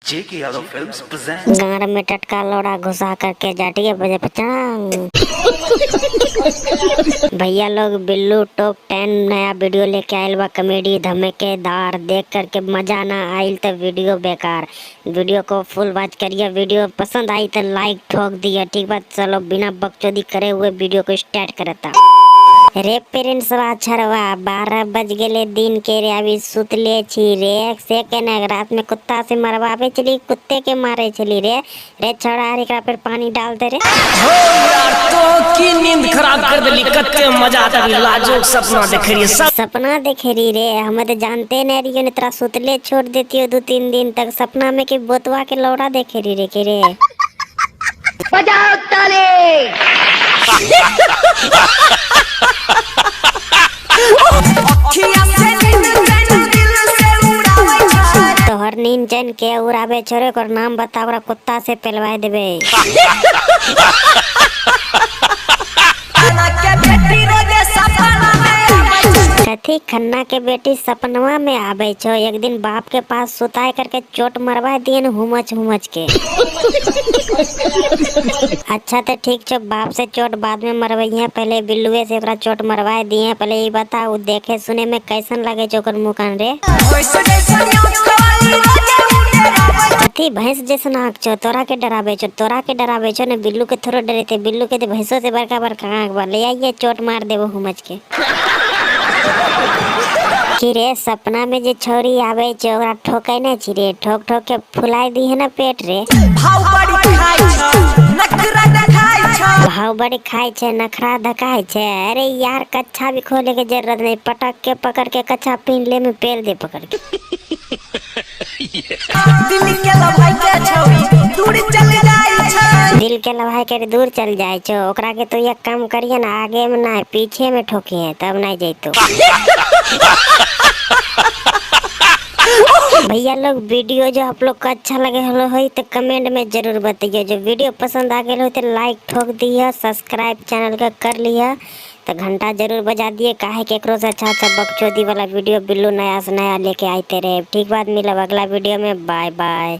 जेके Yadav films present. गार में टटका लोड़ा घुसा करके जाटिए बजे पचांग। भैया लोग बिल्लू टॉप 10 नया वीडियो लेके आयल बा, कॉमेडी धमाकेदार। देख करके मजा ना आयल तो वीडियो बेकार। वीडियो को फुल वॉच करिए, वीडियो पसंद आई तो लाइक ठोक दिया। ठीक बात, चलो बिना बकचोदी करे हुए वीडियो को स्टार्ट करता। रे पेरेंट्स छरवा 12 बज गेले दिन के रे, अभी सुतले छी रे। से केने रात में कुत्ता से मरवावे चली, कुत्ते के मारे चली रे। रे छोड़ा एकरा पर पानी डाल दे रे। हो यार तो की नींद खराब कर देली, कते मजा आता लाजोक सपना देख रही सब सपना देखे रही रे। हम तो जानते नहीं रही ने तेरा सुतले छोड़ देती हो 2-3 दिन तक। सपना में के बोतवा के लौड़ा देखे रही रे के रे। बजाओ ताली। तोहर नींद जन के उड़ावे छोरे कर नाम बता, ओकरा कुत्ता से पेलवाए देबे। कथी खन्ना के बेटी सपनवा में आवे छो। एक दिन बाप के पास सुताए करके चोट मरवा दिए न हुमच हुमच के। अच्छा तो ठीक छो, बाप से चोट बाद में मरवाइए, पहले बिल्लुए से ओकरा चोट मरवा दिए। पहले ये बता उ देखे सुने में कैसन लगे छो ओकर मुंह कान रे। कथी भैंस जैसन आँख छो, तोरा के डरावे छो, तोरा के डरावे छो ने। बिल्लू के थोड़ा डरे थे, बिल्लू के तो भैंसों से बड़का बड़का आँख बा। ले आइए चोट मार देबो हुमच के। कि रे सपना में जे छोरी आवे छे ओकरा ठोकै नै छी रे, ठोक ठोक के फुलाई दी है ना पेट रे। भाव बड़ी खाई छ, नखरा देखाई छ, भाव बड़ी खाई छे, नखरा धकाई छे। अरे यार कच्छा भी खोले के जरूरत नहीं, पटक के पकड़ के कच्छा पिंडले में पेल दे पकड़ के। दिल के लभाई के छौरी दूर चल जाई छ, दिल के लभाई के दूर चल जाए छो। ओकरा के तो एक काम करिए ना, आगे में ना पीछे में ठोकिए तब नहीं जैतो। भैया लोग वीडियो जो आप लोग को अच्छा लगे हो तो कमेंट में जरूर बताइए। जो वीडियो पसंद आ गए हो तो लाइक ठोक दिया, सब्सक्राइब चैनल का कर लिया, तो घंटा जरूर बजा दिए। काहे केकरो से अच्छा अच्छा बकचोदी वाला वीडियो बिल्लू नया से नया लेके आते रहे। ठीक बात, मिलब अगला वीडियो में। Bye bye.